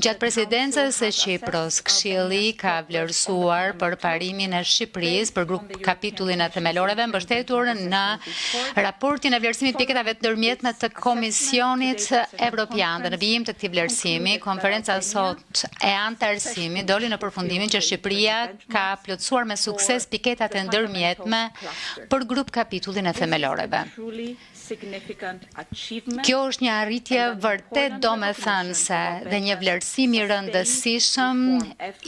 Gjatë presidencës së Çipros, Këshilli ka vlerësuar përparimin e Shqipërisë për kapitullin e themeloreve, mbështetur në raportin e vlerësimit piketave të ndërmjetme të Komisionit Evropian. Dhe në vijim të këtij vlerësimi, konferenca sot e antarësimit doli në përfundimin që Shqipëria ka plotësuar me sukses piketat e ndërmjetme për grup kapitullin e themeloreve. Kjo është një arritje vërtet domethënëse dhe një vlerësim i rëndësishëm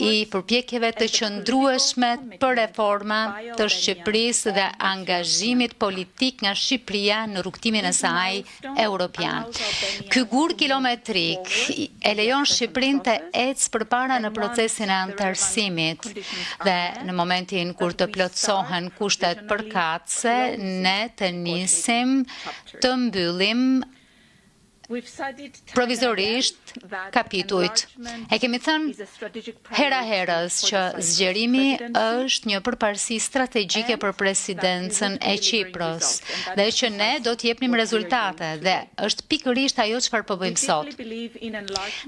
i përpjekjeve të qëndrueshme për reforma të Shqipërisë dhe angazhimit politik nga Shqipëria në rrugtimin e saj europian. Ky gur kilometrik e lejon Shqipërinë të ecë përpara në procesin e antarësimit dhe në momentin kur të plotësohen kushtet përkatëse, ne të nisim të mbyllim provizorisht kapitujt. E kemi thënë hera herës që zgjerimi është një përparësi strategjike për presidencën e Çipros dhe që ne do të jepnim rezultate dhe është pikërisht ajo çfarë po bëjmë sot.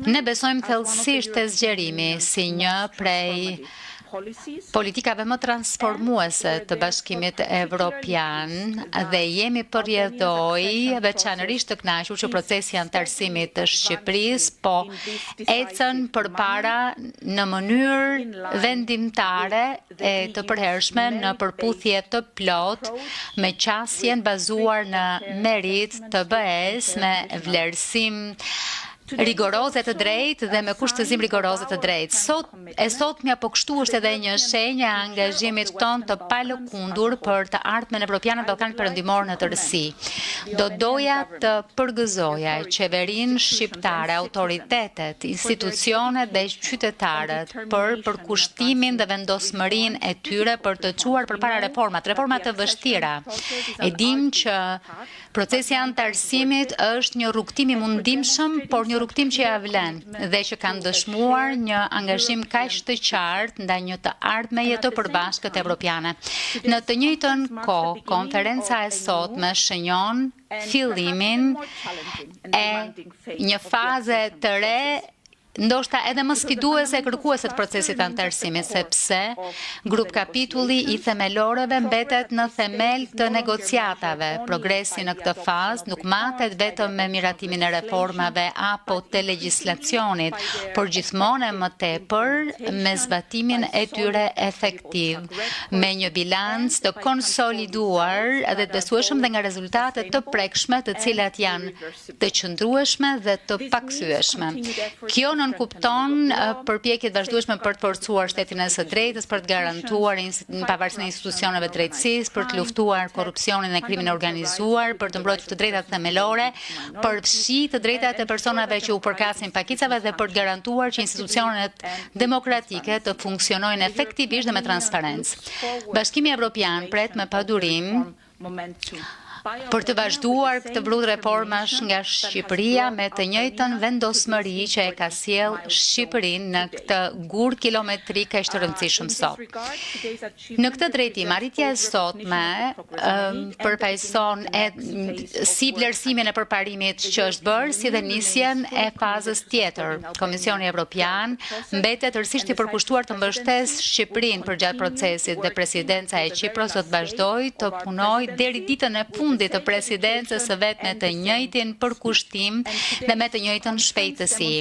Ne besojmë thellësisht te zgjerimi si një prej politikave më transformuese të Bashkimit Evropian dhe jemi përjedhoj veçanërisht të kënaqur që procesi i antarësimit të Shqipërisë po ecën përpara në mënyrë vendimtare e të përhershme në përputhje të plot me qasjen bazuar në merit të BE-s me vlerësim rigoroze të drejtë dhe me kushtëzim rigoroze të drejtë. Sotmja po kështu është edhe një shenjë e angazhimit ton të palëkundur për të ardhmen evropiane në Ballkanin Perëndimor në tërësi. Do doja të përgëzoja qeverinë shqiptare, autoritetet, institucionet dhe qytetarët për përkushtimin dhe vendosmërinë e tyre për të çuar përpara reforma të vështira. E dim që procesi i antarësimit është një rrugtim i mundimshëm, por një rrugtim që ja vlen dhe që kanë dëshmuar një angazhim kaq të qartë ndaj një të ardhmeje të përbashkët evropiane. Në të njëjtën kohë, konferenca e sotme shënjon fillimin e një faze të re, ndoshta edhe më sfiduese e kërkuese të procesit antarësimit, sepse grup kapitulli i themeloreve mbetet në themel të negociatave. Progresi në këtë fazë nuk matet vetëm me miratimin e reformave apo të legjislacionit, por gjithmonë më tepër me zbatimin e tyre efektiv, me një bilanc të konsoliduar dhe të besueshëm dhe nga rezultate të prekshme, të cilat janë të qëndrueshme dhe të pakthyeshme. Kjo kupton përpjekjet vazhdueshme për të forcuar shtetin e së drejtës, për të garantuar pavarësinë e institucioneve të drejtësisë, për të luftuar korrupsionin dhe krimin e organizuar, për të mbrojtur të drejtat themelore, për fshi të drejtat e personave që u përkasin pakicave dhe për të garantuar që institucionet demokratike të funksionojnë efektivisht dhe me transparencë. Bashkimi Evropian pret me padurim për të vazhduar këtë vrull reformash nga Shqipëria me të njëjtën vendosmëri që e ka sjell Shqipërinë në këtë gur kilometrik kaq të rëndësishëm sot. Në këtë drejtim, arritja e sotme përfaqëson si vlerësimin e përparimit që është bërë, si dhe nisjen e fazës tjetër. Komisioni Evropian mbetet tërësisht i përkushtuar të mbështesë Shqipërinë përgjatë procesit dhe presidenca e Çipros do të vazhdojë të punojë deri ditën e fundit të presidencës së vet me të njëjtin përkushtim dhe me të njëjtën shpejtësi.